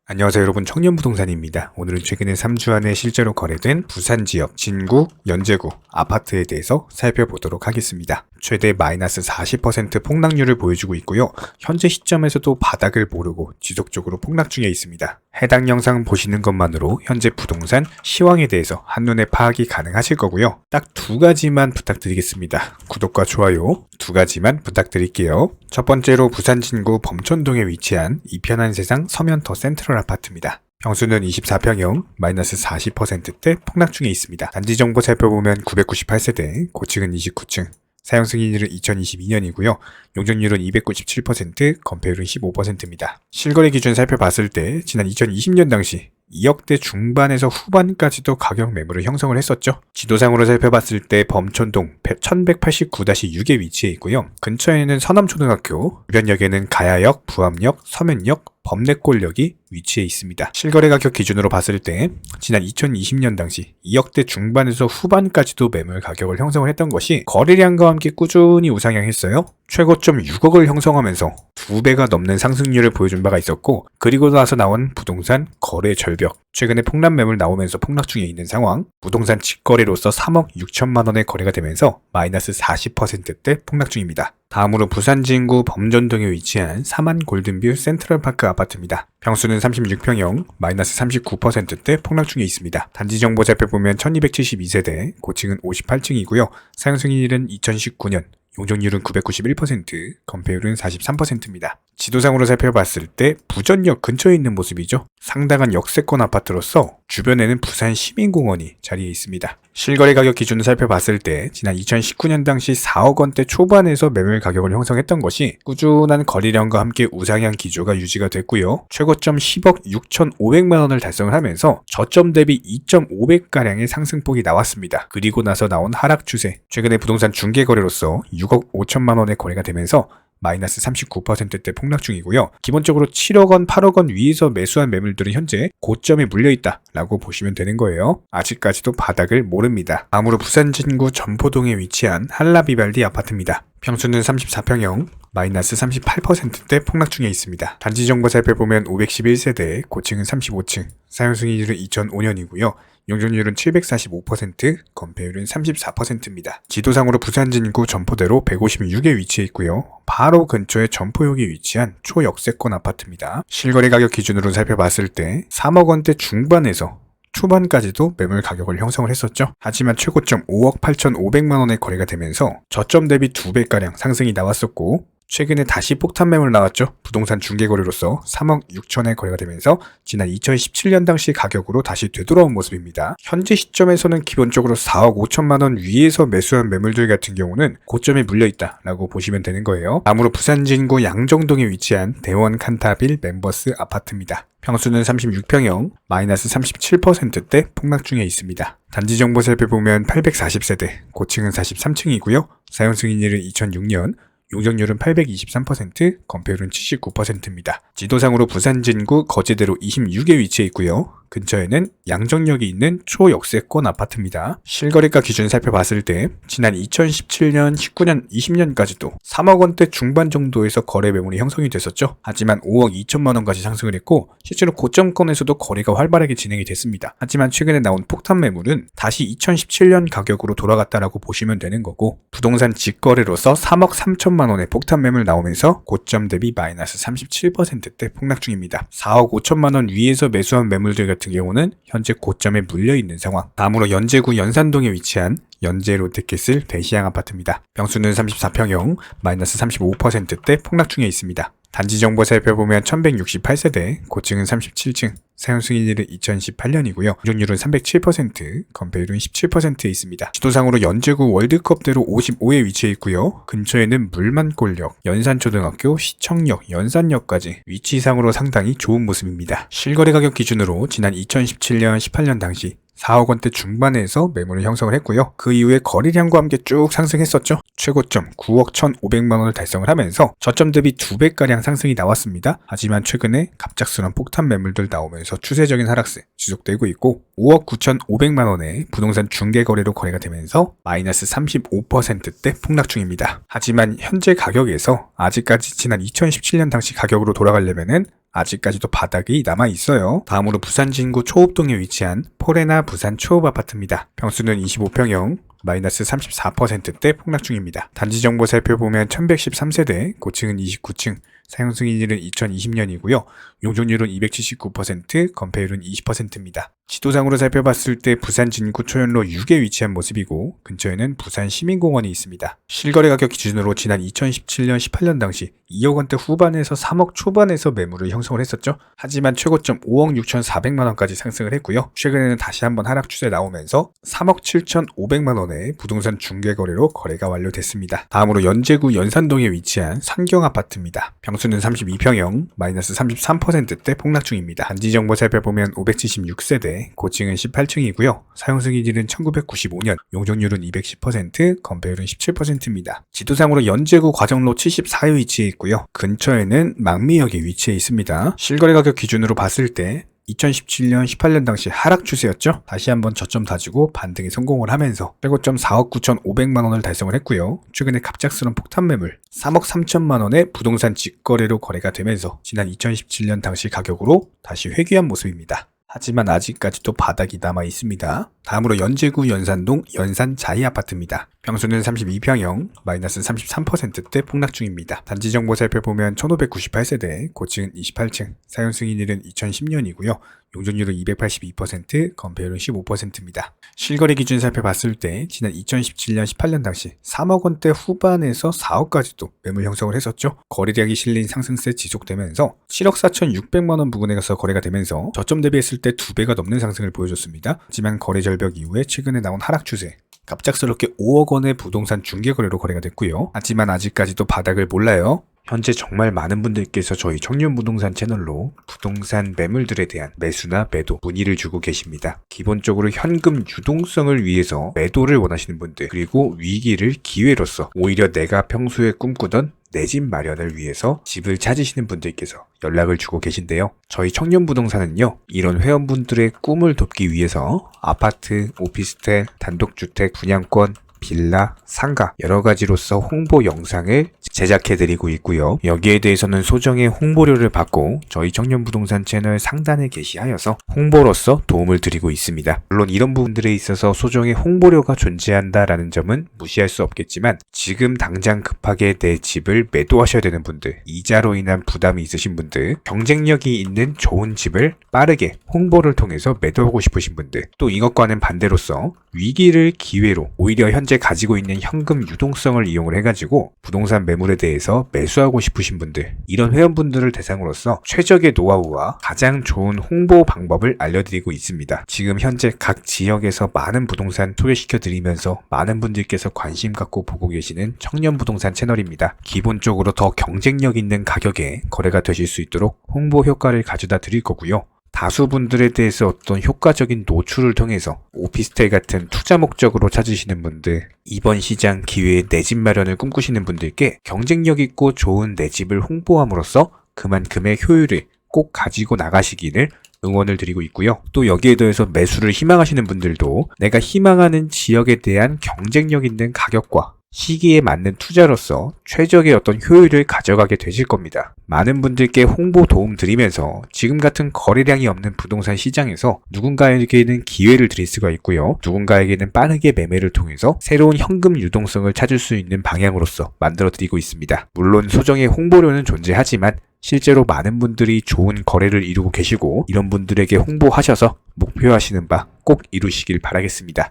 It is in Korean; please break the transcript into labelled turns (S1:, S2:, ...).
S1: 안녕하세요 여러분, 청년부동산입니다. 오늘은 최근에 3주 안에 실제로 거래된 부산 지역 진구, 연제구 아파트에 대해서 살펴보도록 하겠습니다. 최대 마이너스 40% 폭락률을 보여주고 있고요. 현재 시점에서도 바닥을 모르고 지속적으로 폭락 중에 있습니다. 해당 영상 보시는 것만으로 현재 부동산 시황에 대해서 한눈에 파악이 가능하실 거고요. 딱 두 가지만 부탁드리겠습니다. 구독과 좋아요 두 가지만 부탁드릴게요. 첫 번째로 부산 진구 범촌동에 위치한 이편한 세상 서면터 센트럴 아파트입니다. 평수는 24평형, 마이너스 40%대 폭락 중에 있습니다. 단지 정보 살펴보면 998세대, 고층은 29층, 사용 승인일은 2022년이고요. 용적률은 297%, 건폐율은 15%입니다. 실거래 기준 살펴봤을 때 지난 2020년 당시 2억대 중반에서 후반까지도 가격 매물을 형성을 했었죠. 지도상으로 살펴봤을 때 범촌동 1189-6에 위치해 있고요. 근처에는 서남초등학교, 주변역에는 가야역, 부암역, 서면역, 범내골역이 위치해 있습니다. 실거래 가격 기준으로 봤을 때 지난 2020년 당시 2억대 중반에서 후반까지도 매물 가격을 형성을 했던 것이 거래량과 함께 꾸준히 우상향했어요. 최고점 6억을 형성하면서 2배가 넘는 상승률을 보여준 바가 있었고, 그리고 나서 나온 부동산 거래 절벽, 최근에 폭락 매물 나오면서 폭락 중에 있는 상황, 부동산 직거래로서 3억 6천만 원의 거래가 되면서 마이너스 40%대 폭락 중입니다. 다음으로 부산 진구 범전동에 위치한 사만 골든뷰 센트럴파크 아파트입니다. 평수는 36평형, 마이너스 39%대 폭락 중에 있습니다. 단지 정보 살펴보면 1272세대, 고층은 58층이고요. 사용 승인일은 2019년, 용적률은 991%, 건폐율은 43%입니다. 지도상으로 살펴봤을 때 부전역 근처에 있는 모습이죠. 상당한 역세권 아파트로서 주변에는 부산 시민공원이 자리해 있습니다. 실거래 가격 기준을 살펴봤을 때 지난 2019년 당시 4억 원대 초반에서 매물 가격을 형성했던 것이 꾸준한 거래량과 함께 우상향 기조가 유지가 됐고요. 최고점 10억 6,500만 원을 달성을 하면서 저점 대비 2.5배가량의 상승폭이 나왔습니다. 그리고 나서 나온 하락 추세, 최근에 부동산 중개거래로서 6억 5천만 원의 거래가 되면서 마이너스 39%대 폭락 중이고요. 기본적으로 7억 원, 8억 원 위에서 매수한 매물들은 현재 고점에 물려있다 라고 보시면 되는 거예요. 아직까지도 바닥을 모릅니다. 다음으로 부산 진구 전포동에 위치한 한라비발디 아파트입니다. 평수는 34평형, 마이너스 38%대 폭락 중에 있습니다. 단지 정보 살펴보면 511세대, 고층은 35층, 사용 승인일은 2005년이고요. 용적률은 745%, 건폐율은 34%입니다. 지도상으로 부산 진구 점포대로 156에 위치해 있고요. 바로 근처에 점포역에 위치한 초역세권 아파트입니다. 실거래 가격 기준으로 살펴봤을 때 3억 원대 중반에서 초반까지도 매물 가격을 형성을 했었죠. 하지만 최고점 5억 8,500만 원의 거래가 되면서 저점 대비 2배가량 상승이 나왔었고, 최근에 다시 폭탄 매물 나왔죠. 부동산 중개거래로서 3억 6천의 거래가 되면서 지난 2017년 당시 가격으로 다시 되돌아온 모습입니다. 현재 시점에서는 기본적으로 4억 5천만 원 위에서 매수한 매물들 같은 경우는 고점에 물려있다 라고 보시면 되는 거예요. 다음으로 부산 진구 양정동에 위치한 대원 칸타빌 멤버스 아파트입니다. 평수는 36평형, 마이너스 37%대 폭락 중에 있습니다. 단지 정보 살펴보면 840세대, 고층은 43층이고요. 사용 승인일은 2006년, 용적률은 823%, 건폐율은 79%입니다. 지도상으로 부산 진구 거제대로 26에 위치해 있고요. 근처에는 양정역이 있는 초역세권 아파트입니다. 실거래가 기준 살펴봤을 때 지난 2017년, 19년, 20년까지도 3억 원대 중반 정도에서 거래 매물이 형성이 됐었죠. 하지만 5억 2천만 원까지 상승을 했고, 실제로 고점권에서도 거래가 활발하게 진행이 됐습니다. 하지만 최근에 나온 폭탄 매물은 다시 2017년 가격으로 돌아갔다라고 보시면 되는 거고, 부동산 직거래로서 3억 3천만 원의 폭탄 매물 나오면서 고점 대비 마이너스 37%대 폭락 중입니다. 4억 5천만 원 위에서 매수한 매물들 같은 경우는 현재 고점에 물려있는 상황. 다음으로 연제구 연산동에 위치한 연제 롯데캐슬 대시양 아파트입니다. 평수는 34평형, 마이너스 35%대 폭락 중에 있습니다. 단지 정보 살펴보면 1168세대, 고층은 37층, 사용 승인일은 2018년이고요. 용적률은 307%, 건폐율은 17%에 있습니다. 지도상으로 연제구 월드컵대로 55에 위치해 있고요. 근처에는 물만골역, 연산초등학교, 시청역, 연산역까지 위치상으로 상당히 좋은 모습입니다. 실거래 가격 기준으로 지난 2017년, 18년 당시 4억 원대 중반에서 매물을 형성을 했고요. 그 이후에 거래량과 함께 쭉 상승했었죠. 최고점 9억 1,500만 원을 달성을 하면서 저점 대비 2배가량 상승이 나왔습니다. 하지만 최근에 갑작스런 폭탄 매물들 나오면서 추세적인 하락세 지속되고 있고, 5억 9,500만 원의 부동산 중개거래로 거래가 되면서 마이너스 35%대 폭락 중입니다. 하지만 현재 가격에서 아직까지 지난 2017년 당시 가격으로 돌아가려면은 아직까지도 바닥이 남아 있어요. 다음으로 부산 진구 초읍동에 위치한 포레나 부산 초읍 아파트입니다. 평수는 25평형, 마이너스 34%대 폭락 중입니다. 단지 정보 살펴보면 1113세대, 고층은 29층, 사용 승인일은 2020년이고요. 용적률은 279%, 건폐율은 20%입니다. 지도상으로 살펴봤을 때 부산 진구 초연로 6에 위치한 모습이고 근처에는 부산 시민공원이 있습니다. 실거래 가격 기준으로 지난 2017년 18년 당시 2억 원대 후반에서 3억 초반에서 매물을 형성을 했었죠. 하지만 최고점 5억 6,400만 원까지 상승을 했고요. 최근에는 다시 한번 하락 추세 나오면서 3억 7,500만 원의 부동산 중개거래로 거래가 완료됐습니다. 다음으로 연제구 연산동에 위치한 산경아파트입니다. 평수는 32평형, 마이너스 33%대 폭락 중입니다. 단지 정보 살펴보면 576세대, 고층은 18층이고요. 사용 승인일은 1995년, 용적률은 210%, 건폐율은 17%입니다. 지도상으로 연제구 과정로 74에 위치해 있고요. 근처에는 망미역에 위치해 있습니다. 실거래 가격 기준으로 봤을 때 2017년, 18년 당시 하락 추세였죠. 다시 한번 저점 다지고 반등에 성공을 하면서 최고점 4억 9,500만 원을 달성을 했고요. 최근에 갑작스러운 폭탄 매물 3억 3천만 원의 부동산 직거래로 거래가 되면서 지난 2017년 당시 가격으로 다시 회귀한 모습입니다. 하지만 아직까지도 바닥이 남아 있습니다. 다음으로 연제구 연산동 연산자이 아파트입니다. 평수는 32평형, 마이너스 33%대 폭락 중입니다. 단지 정보 살펴보면 1598세대, 고층은 28층, 사용 승인일은 2010년이고요. 용적률은 282%, 건폐율은 15%입니다. 실거래 기준 살펴봤을 때 지난 2017년 18년 당시 3억 원대 후반에서 4억까지도 매물 형성을 했었죠. 거래량이 실린 상승세 지속되면서 7억 4,600만 원 부근에 가서 거래가 되면서 저점 대비했을 때 2배가 넘는 상승을 보여줬습니다. 하지만 거래 절벽 이후에 최근에 나온 하락 추세, 갑작스럽게 5억 원의 부동산 중개거래로 거래가 됐고요. 하지만 아직까지도 바닥을 몰라요. 현재 정말 많은 분들께서 저희 청년부동산 채널로 부동산 매물들에 대한 매수나 매도 문의를 주고 계십니다. 기본적으로 현금 유동성을 위해서 매도를 원하시는 분들, 그리고 위기를 기회로서 오히려 내가 평소에 꿈꾸던 내 집 마련을 위해서 집을 찾으시는 분들께서 연락을 주고 계신데요. 저희 청년부동산은요, 이런 회원분들의 꿈을 돕기 위해서 아파트, 오피스텔, 단독주택, 분양권, 빌라, 상가 여러 가지로서 홍보 영상을 제작해드리고 있고요. 여기에 대해서는 소정의 홍보료를 받고 저희 청년부동산 채널 상단에 게시하여서 홍보로서 도움을 드리고 있습니다. 물론 이런 부분들에 있어서 소정의 홍보료가 존재한다라는 점은 무시할 수 없겠지만 지금 당장 급하게 내 집을 매도하셔야 되는 분들, 이자로 인한 부담이 있으신 분들, 경쟁력이 있는 좋은 집을 빠르게 홍보를 통해서 매도하고 싶으신 분들, 또 이것과는 반대로서 위기를 기회로 오히려 현재 가지고 있는 현금 유동성을 이용을 해가지고 부동산 매물에 대해서 매수하고 싶으신 분들, 이런 회원분들을 대상으로서 최적의 노하우와 가장 좋은 홍보 방법을 알려드리고 있습니다. 지금 현재 각 지역에서 많은 부동산 소개시켜드리면서 많은 분들께서 관심 갖고 보고 계시는 청년부동산 채널입니다. 기본적으로 더 경쟁력 있는 가격에 거래가 되실 수 있도록 홍보 효과를 가져다 드릴 거고요. 다수 분들에 대해서 어떤 효과적인 노출을 통해서 오피스텔 같은 투자 목적으로 찾으시는 분들, 이번 시장 기회에 내 집 마련을 꿈꾸시는 분들께 경쟁력 있고 좋은 내 집을 홍보함으로써 그만큼의 효율을 꼭 가지고 나가시기를 응원을 드리고 있고요. 또 여기에 더해서 매수를 희망하시는 분들도 내가 희망하는 지역에 대한 경쟁력 있는 가격과 시기에 맞는 투자로서 최적의 어떤 효율을 가져가게 되실 겁니다. 많은 분들께 홍보 도움 드리면서 지금 같은 거래량이 없는 부동산 시장에서 누군가에게는 기회를 드릴 수가 있고요. 누군가에게는 빠르게 매매를 통해서 새로운 현금 유동성을 찾을 수 있는 방향으로서 만들어 드리고 있습니다. 물론 소정의 홍보료는 존재하지만 실제로 많은 분들이 좋은 거래를 이루고 계시고 이런 분들에게 홍보하셔서 목표하시는 바 꼭 이루시길 바라겠습니다.